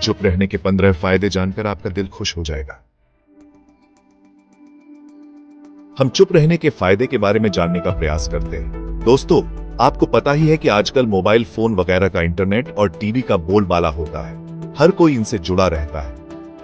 चुप रहने के 15 फायदे जानकर आपका दिल खुश हो जाएगा। हम चुप रहने के फायदे के बारे में जानने का प्रयास करते हैं। दोस्तों, आपको पता ही है कि आजकल मोबाइल फोन वगैरह का इंटरनेट और टीवी का बोलबाला होता है। हर कोई इनसे जुड़ा रहता है।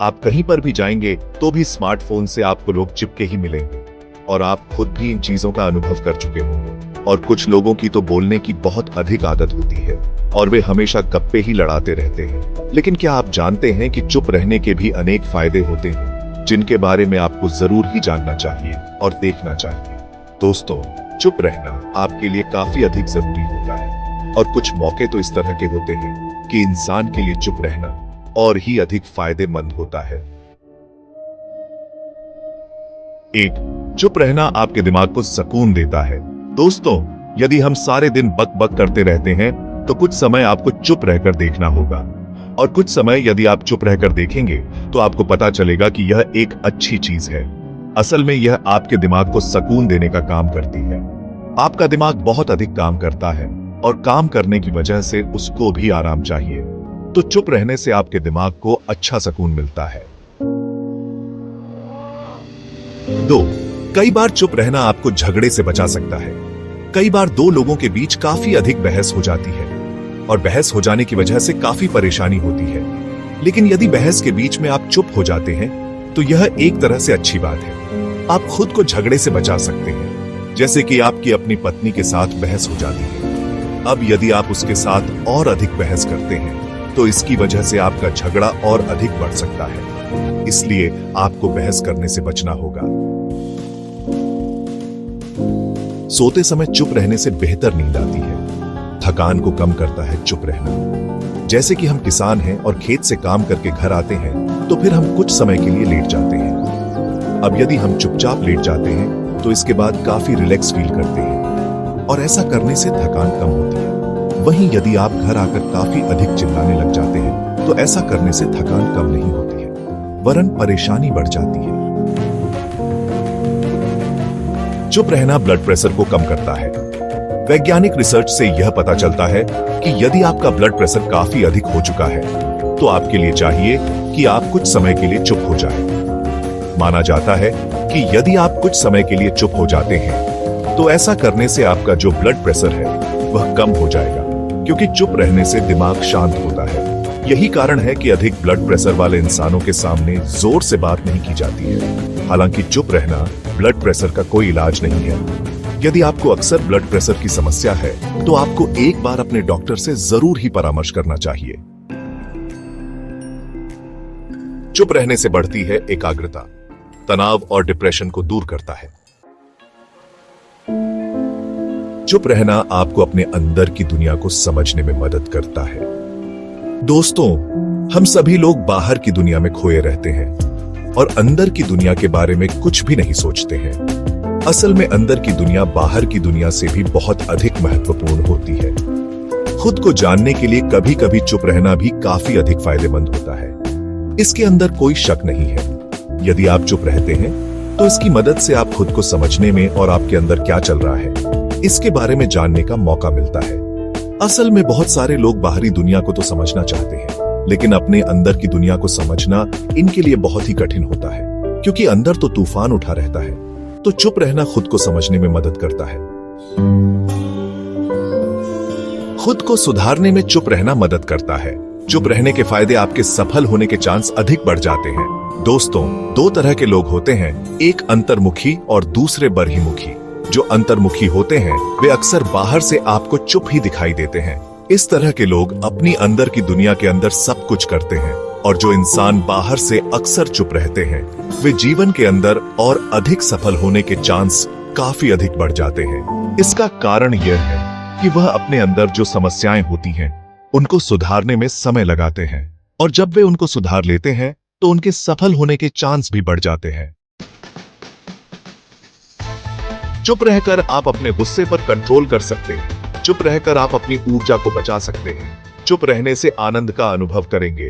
आप कहीं पर भी जाएंगे तो भी स्मार्टफोन से आपको लोग चिपके ही मिलेंगे और आप खुद भी इन चीजों का अनुभव कर चुके होंगे। और कुछ लोगों की तो बोलने की बहुत अधिक आदत होती है और वे हमेशा गप्पे ही लड़ाते रहते हैं। लेकिन क्या आप जानते हैं कि चुप रहने के भी अनेक फायदे होते हैं जिनके बारे में आपको जरूर ही जानना चाहिए और देखना चाहिए। दोस्तों, चुप रहना आपके लिए काफी अधिक जरूरी होता है और कुछ मौके तो इस तरह के होते हैं कि इंसान के लिए चुप रहना और ही अधिक फायदेमंद होता है। 1. चुप रहना आपके दिमाग को सुकून देता है। दोस्तों, यदि हम सारे दिन बक बक करते रहते हैं तो कुछ समय आपको चुप रहकर देखना होगा और कुछ समय यदि आप चुप रहकर देखेंगे तो आपको पता चलेगा कि यह एक अच्छी चीज है। असल में यह आपके दिमाग को सुकून देने का काम करती है। आपका दिमाग बहुत अधिक काम करता है और काम करने की वजह से उसको भी आराम चाहिए, तो चुप रहने से आपके दिमाग को अच्छा सुकून मिलता है। 2. कई बार चुप रहना आपको झगड़े से बचा सकता है। कई बार दो लोगों के बीच काफी अधिक बहस हो जाती है और बहस हो जाने की वजह से काफी परेशानी होती है। लेकिन यदि बहस के बीच में आप चुप हो जाते हैं तो यह एक तरह से अच्छी बात है। आप खुद को झगड़े से बचा सकते हैं, जैसे कि आपकी अपनी पत्नी के साथ बहस हो जाती है। अब यदि आप उसके साथ और अधिक बहस करते हैं तो इसकी वजह से आपका झगड़ा और अधिक बढ़ सकता है। इसलिए आपको बहस करने से बचना होगा। सोते समय चुप रहने से बेहतर नींद आती है। थकान को कम करता है चुप रहना। जैसे कि हम किसान हैं और खेत से काम करके घर आते हैं तो फिर हम कुछ समय के लिए लेट जाते हैं। अब यदि हम चुपचाप लेट जाते हैं तो इसके बाद काफी रिलैक्स फील करते हैं और ऐसा करने से थकान कम होती है। वहीं यदि आप घर आकर काफी अधिक चिल्लाने लग जाते हैं तो ऐसा करने से थकान कम नहीं होती है, वरन परेशानी बढ़ जाती है। चुप रहना ब्लड प्रेशर को कम करता है। वैज्ञानिक रिसर्च से यह पता चलता है कि यदि आपका ब्लड प्रेशर काफी अधिक हो चुका है तो आपके लिए चाहिए कि आप कुछ समय के लिए चुप हो जाएं। माना जाता है कि यदि आप कुछ समय के लिए चुप हो जाते हैं तो ऐसा करने से आपका जो ब्लड प्रेशर है वह कम हो जाएगा, क्योंकि चुप रहने से दिमाग शांत होता है। यही कारण है कि अधिक ब्लड प्रेशर वाले इंसानों के सामने जोर से बात नहीं की जाती है। हालांकि चुप रहना ब्लड प्रेशर का कोई इलाज नहीं है। यदि आपको अक्सर ब्लड प्रेशर की समस्या है तो आपको एक बार अपने डॉक्टर से जरूर ही परामर्श करना चाहिए। चुप रहने से बढ़ती है एकाग्रता, तनाव और डिप्रेशन को दूर करता है। चुप रहना आपको अपने अंदर की दुनिया को समझने में मदद करता है। दोस्तों, हम सभी लोग बाहर की दुनिया में खोए रहते हैं और अंदर की दुनिया के बारे में कुछ भी नहीं सोचते हैं। असल में अंदर की दुनिया बाहर की दुनिया से भी बहुत अधिक महत्वपूर्ण होती है। खुद को जानने के लिए कभी कभी चुप रहना भी काफी अधिक फायदेमंद होता है। इसके अंदर कोई शक नहीं है। यदि आप चुप रहते हैं तो इसकी मदद से आप खुद को समझने में और आपके अंदर क्या चल रहा है इसके बारे में जानने का मौका मिलता है। असल में बहुत सारे लोग बाहरी दुनिया को तो समझना चाहते हैं, लेकिन अपने अंदर की दुनिया को समझना इनके लिए बहुत ही कठिन होता है, क्योंकि अंदर तो तूफान उठा रहता है। तो चुप रहना खुद को समझने में मदद करता है। खुद को सुधारने में चुप रहना मदद करता है। चुप रहने के फायदे आपके सफल होने के चांस अधिक बढ़ जाते हैं। दोस्तों, दो तरह के लोग होते हैं, एक अंतर्मुखी और दूसरे बहिर्मुखी। जो अंतर्मुखी होते हैं वे अक्सर बाहर से आपको चुप ही दिखाई देते हैं। इस तरह के लोग अपनी अंदर की दुनिया के अंदर सब कुछ करते हैं, और जो इंसान बाहर से अक्सर चुप रहते हैं वे जीवन के अंदर और अधिक सफल होने के चांस काफी अधिक बढ़ जाते हैं। इसका कारण यह है कि वह अपने अंदर जो समस्याएं होती हैं उनको सुधारने में समय लगाते हैं, और जब वे उनको सुधार लेते हैं तो उनके सफल होने के चांस भी बढ़ जाते हैं। चुप रहकर आप अपने गुस्से पर कंट्रोल कर सकते हैं। चुप रहकर आप अपनी ऊर्जा को बचा सकते हैं। चुप रहने से आनंद का अनुभव करेंगे।